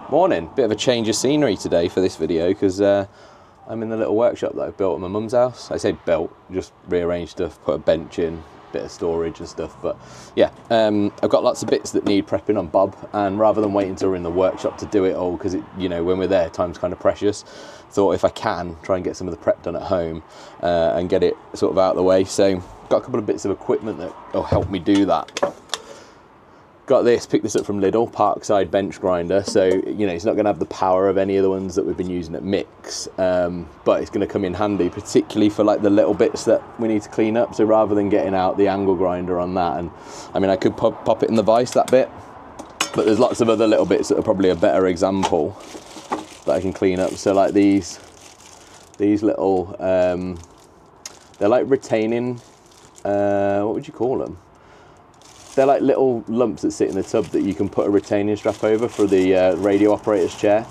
Morning. Bit of a change of scenery today for this video because I'm in the little workshop that I built at my mum's house. I say built, just rearranged stuff, put a bench in, bit of storage and stuff. But yeah, I've got lots of bits that need prepping on Bob, and rather than waiting until we're in the workshop to do it all, because you know, when we're there, time's kind of precious. Thought if I can try and get some of the prep done at home and get it sort of out of the way. So got a couple of bits of equipment that will help me do that. Got this, picked this up from Lidl, Parkside bench grinder. So, you know, it's not going to have the power of any of the ones that we've been using at Mix, but it's going to come in handy, particularly for like the little bits that we need to clean up. So rather than getting out the angle grinder on that, and I mean, I could pop it in the vise, that bit, but there's lots of other little bits that are probably a better example that I can clean up. So like these little, they're like retaining, what would you call them? They're like little lumps that sit in the tub that you can put a retaining strap over for the radio operator's chair.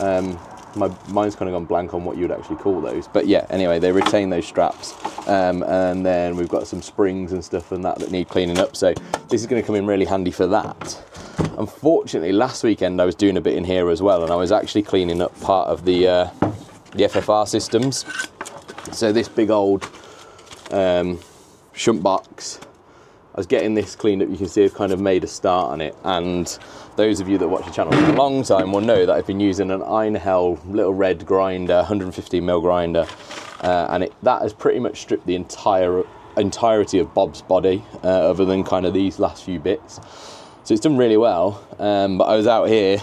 Mine's kind of gone blank on what you would actually call those. But yeah, anyway, they retain those straps. And then we've got some springs and stuff and that need cleaning up. So this is going to come in really handy for that. Unfortunately, last weekend I was doing a bit in here as well, and I was actually cleaning up part of the FFR systems. So this big old shunt box, I was getting this cleaned up. You can see I've kind of made a start on it, and those of you that watch the channel for a long time will know that I've been using an Einhell little red grinder, 150mm grinder, and that has pretty much stripped the entirety of Bob's body, other than kind of these last few bits. So it's done really well, but I was out here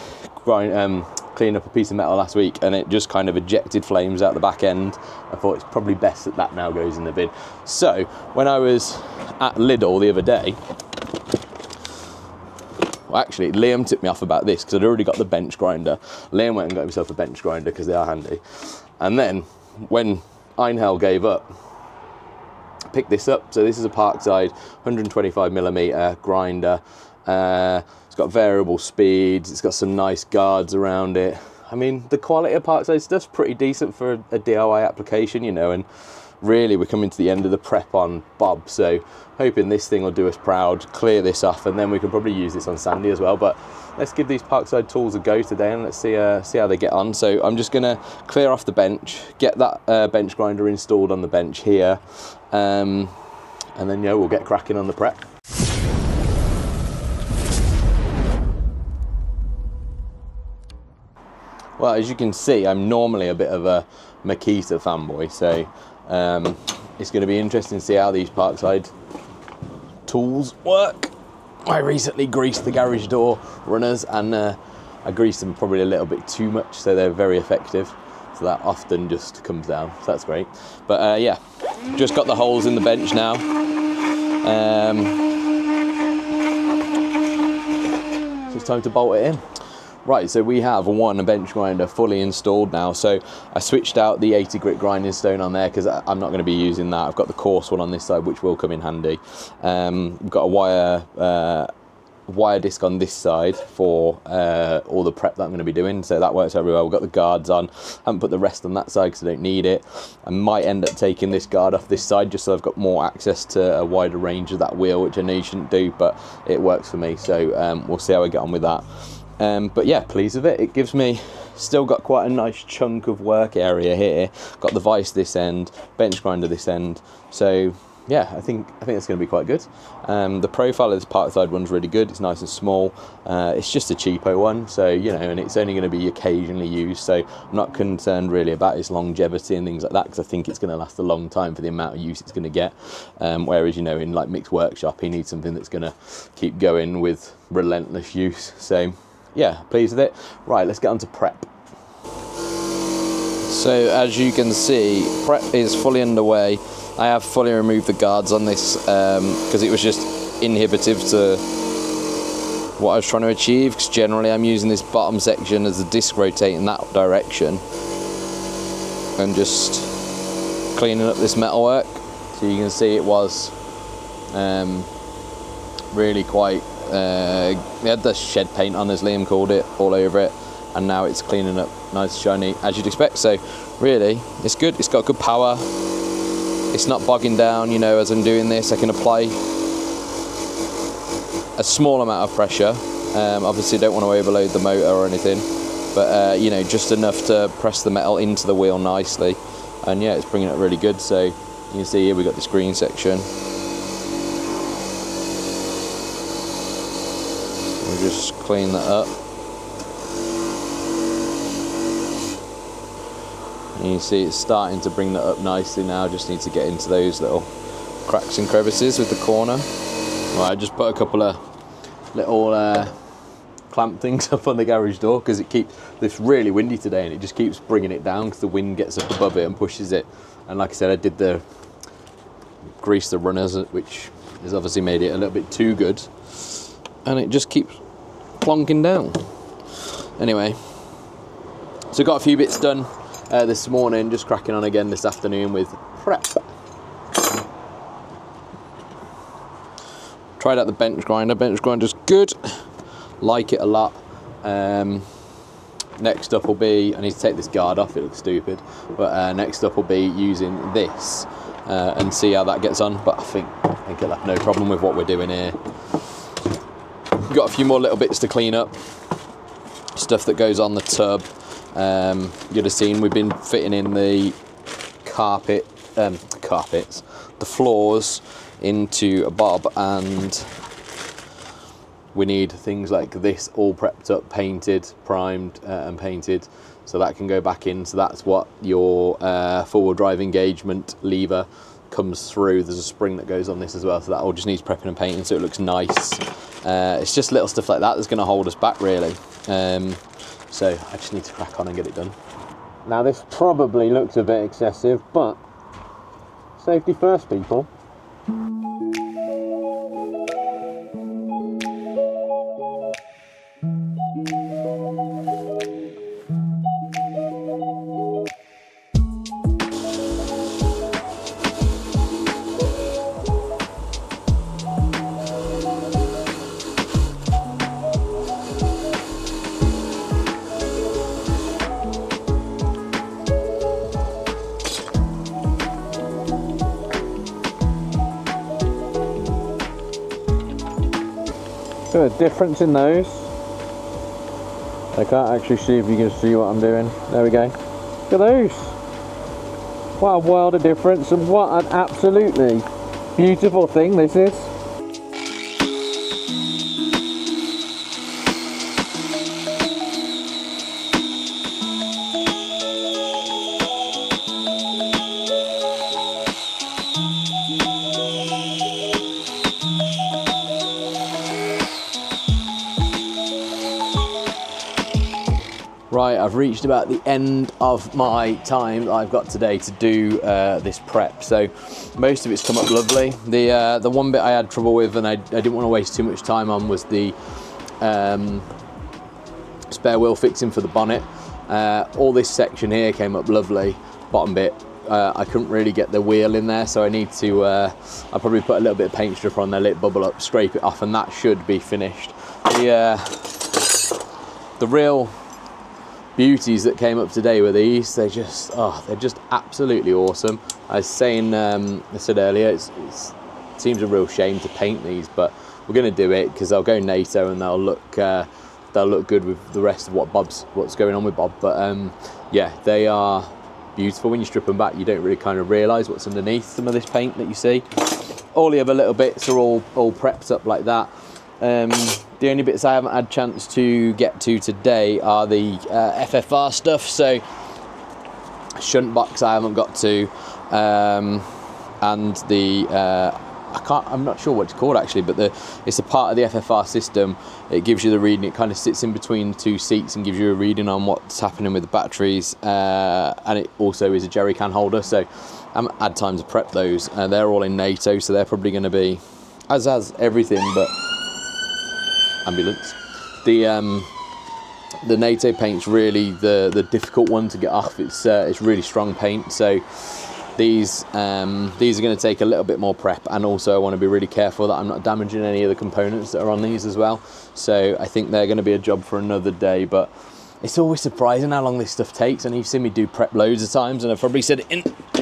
cleaning up a piece of metal last week, and it just kind of ejected flames out the back end. I thought it's probably best that that now goes in the bin. So when I was at Lidl the other day, well, actually Liam tipped me off about this because I'd already got the bench grinder. Liam went and got himself a bench grinder because they are handy. And then when Einhell gave up, I picked this up. So this is a Parkside 125mm grinder. It's got variable speeds, it's got some nice guards around it. I mean, the quality of Parkside stuff's pretty decent for a DIY application, you know, and really we're coming to the end of the prep on Bob, so hoping this thing will do us proud, clear this off, and then we can probably use this on Sandy as well. But let's give these Parkside tools a go today, and let's see how they get on. So I'm just gonna clear off the bench, get that bench grinder installed on the bench here, and then yeah, we'll get cracking on the prep. Well, as you can see, I'm normally a bit of a Makita fanboy, so it's going to be interesting to see how these Parkside tools work. I recently greased the garage door runners, and I greased them probably a little bit too much, so they're very effective. So that often just comes down, so that's great. But yeah, just got the holes in the bench now. So it's time to bolt it in. Right, so we have one bench grinder fully installed now. So I switched out the 80 grit grinding stone on there because I'm not going to be using that. I've got the coarse one on this side, which will come in handy. We've got a wire disc on this side for all the prep that I'm going to be doing, so that works very well. We've got the guards on. Haven't put the rest on that side because I don't need it. I might end up taking this guard off this side just so I've got more access to a wider range of that wheel, which I know you shouldn't do, but it works for me. So we'll see how I get on with that. But yeah, pleased with it. It gives me, still got quite a nice chunk of work area here. Got the vise this end, bench grinder this end. So yeah, I think it's going to be quite good. The profile of this Parkside one's really good. It's nice and small. It's just a cheapo one, so you know, and it's only going to be occasionally used. So I'm not concerned really about its longevity and things like that, because I think it's going to last a long time for the amount of use it's going to get. Whereas, you know, in like Mick's workshop, he needs something that's going to keep going with relentless use. So yeah, pleased with it. Right, let's get on to prep. So as you can see, prep is fully underway. I have fully removed the guards on this because it was just inhibitive to what I was trying to achieve, because generally I'm using this bottom section as a disc rotate in that direction and just cleaning up this metalwork. So you can see it was really quite, it had the shed paint on, as Liam called it, all over it, and now it's cleaning up nice shiny as you'd expect. So really it's good, it's got good power, it's not bogging down. You know, as I'm doing this I can apply a small amount of pressure Obviously don't want to overload the motor or anything, but you know, just enough to press the metal into the wheel nicely. And yeah, it's bringing it really good. So you can see here we've got this green section. We'll just clean that up. And you see it's starting to bring that up nicely now. Just need to get into those little cracks and crevices with the corner. Right, I just put a couple of little clamp things up on the garage door because it's really windy today and it just keeps bringing it down because the wind gets up above it and pushes it. And like I said, I did grease the runners, which has obviously made it a little bit too good, and it just keeps plonking down. Anyway, so got a few bits done this morning, just cracking on again this afternoon with prep. Tried out the bench grinder. Bench grinder's good, like it a lot. Next up will be, I need to take this guard off, it looks stupid, but next up will be using this and see how that gets on. But I think it'll have no problem with what we're doing here. Got a few more little bits to clean up, stuff that goes on the tub. You'd have seen we've been fitting in the carpets, the floors into a bob, and we need things like this all prepped up, painted, primed and painted, so that can go back in. So that's what your four-wheel drive engagement lever comes through. There's a spring that goes on this as well, so that all just needs prepping and painting so it looks nice. It's just little stuff like that that's going to hold us back really. So I just need to crack on and get it done. Now this probably looks a bit excessive, but safety first, people. So a difference in those. I can't actually see if you can see what I'm doing. There we go. Look at those. What a world of difference, and what an absolutely beautiful thing this is. Right, I've reached about the end of my time that I've got today to do this prep. So most of it's come up lovely. The one bit I had trouble with and I didn't want to waste too much time on was the spare wheel fixing for the bonnet. All this section here came up lovely. Bottom bit, I couldn't really get the wheel in there, so I need to, I'll probably put a little bit of paint stripper on there, let it bubble up, scrape it off, and that should be finished. The real beauties that came up today were these. They're just absolutely awesome. I was saying, I said earlier, it seems a real shame to paint these, but we're going to do it because they'll go NATO and they'll look good with the rest of what's going on with Bob. But yeah, they are beautiful. When you strip them back, you don't really kind of realise what's underneath some of this paint that you see. All the other little bits are all prepped up like that. The only bits I haven't had chance to get to today are the FFR stuff. So shunt box I haven't got to, and the I'm not sure what it's called actually, but it's a part of the FFR system. It gives you the reading. It kind of sits in between the two seats and gives you a reading on what's happening with the batteries, and it also is a jerry can holder. So I haven't had time to prep those. They're all in NATO, so they're probably going to be, as everything, but ambulance. The NATO paint's really the difficult one to get off. It's really strong paint, so these are going to take a little bit more prep, and also I want to be really careful that I'm not damaging any of the components that are on these as well. So I think they're going to be a job for another day, but it's always surprising how long this stuff takes. And you've seen me do prep loads of times, and I've probably said it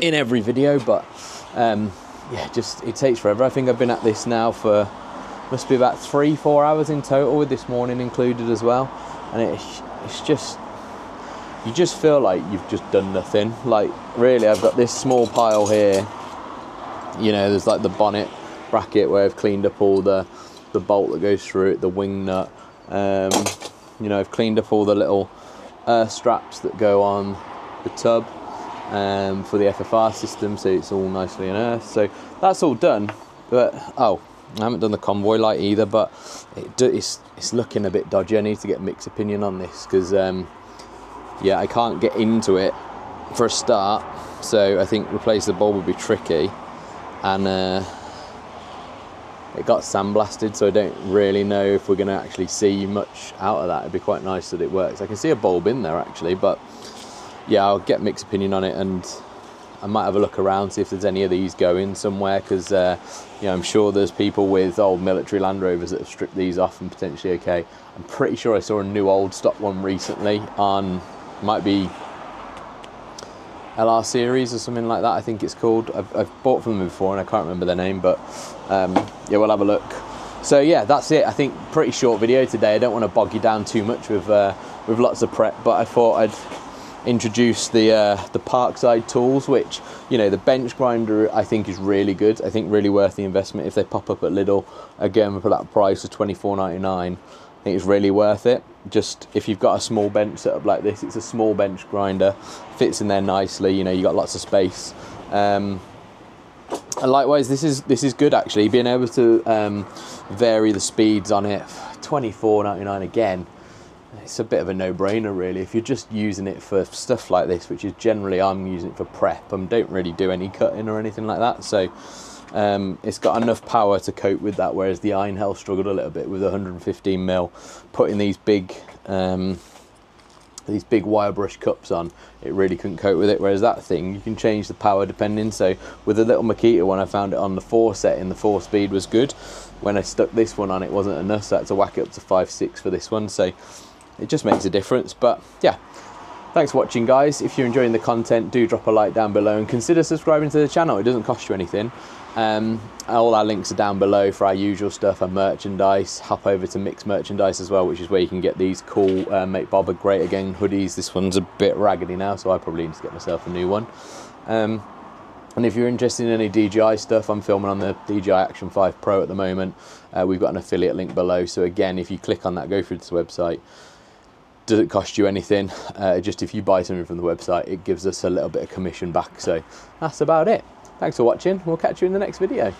in every video, but yeah, it takes forever. I think I've been at this now for Must be about 3-4 hours in total, with this morning included as well. And it's just, you just feel like you've just done nothing. Like, really, I've got this small pile here. You know, there's like the bonnet bracket where I've cleaned up all the bolt that goes through it, the wing nut. You know, I've cleaned up all the little straps that go on the tub for the FFR system, so it's all nicely unearthed. So that's all done. But oh, I haven't done the convoy light either, but it's looking a bit dodgy. I need to get a mixed opinion on this, because yeah, I can't get into it for a start, so I think replace the bulb would be tricky. And it got sandblasted, so I don't really know if we're going to actually see much out of that. It'd be quite nice that it works. I can see a bulb in there actually, but yeah, I'll get mixed opinion on it, and I might have a look around, see if there's any of these going somewhere, because you know, I'm sure there's people with old military Land Rovers that have stripped these off and potentially okay. I'm pretty sure I saw a new old stock one recently on, might be LR Series or something like that, I think it's called. I've bought from them before and I can't remember their name, but yeah, we'll have a look. So yeah, that's it. I think pretty short video today. I don't want to bog you down too much with lots of prep, but I thought I'd introduce the Parkside tools, which, you know, the bench grinder I think is really good. I think really worth the investment if they pop up at Lidl again for that price of £24.99. I think it's really worth it. Just if you've got a small bench setup like this, it's a small bench grinder, fits in there nicely. You know, you got lots of space. And likewise, this is good actually. Being able to vary the speeds on it, £24.99 again. It's a bit of a no-brainer really. If you're just using it for stuff like this, which is generally I'm using it for prep, and don't really do any cutting or anything like that. So it's got enough power to cope with that, whereas the Einhell struggled a little bit with 115mm, putting these big wire brush cups on. It really couldn't cope with it, whereas that thing, you can change the power depending. So with the little Makita one, I found it on the 4 setting, the 4 speed was good. When I stuck this one on, it wasn't enough, so I had to whack it up to 5.6 for this one. So it just makes a difference. But yeah, thanks for watching guys. If you're enjoying the content, do drop a like down below and consider subscribing to the channel. It doesn't cost you anything. All our links are down below for our usual stuff, our merchandise. Hop over to Mix Merchandise as well, which is where you can get these cool Make Bob a Great Again hoodies. This one's a bit raggedy now, so I probably need to get myself a new one. And if you're interested in any DJI stuff, I'm filming on the DJI Action 5 Pro at the moment. We've got an affiliate link below, so again, if you click on that, go through to the website. Doesn't cost you anything. Just if you buy something from the website, it gives us a little bit of commission back. So that's about it. Thanks for watching. We'll catch you in the next video.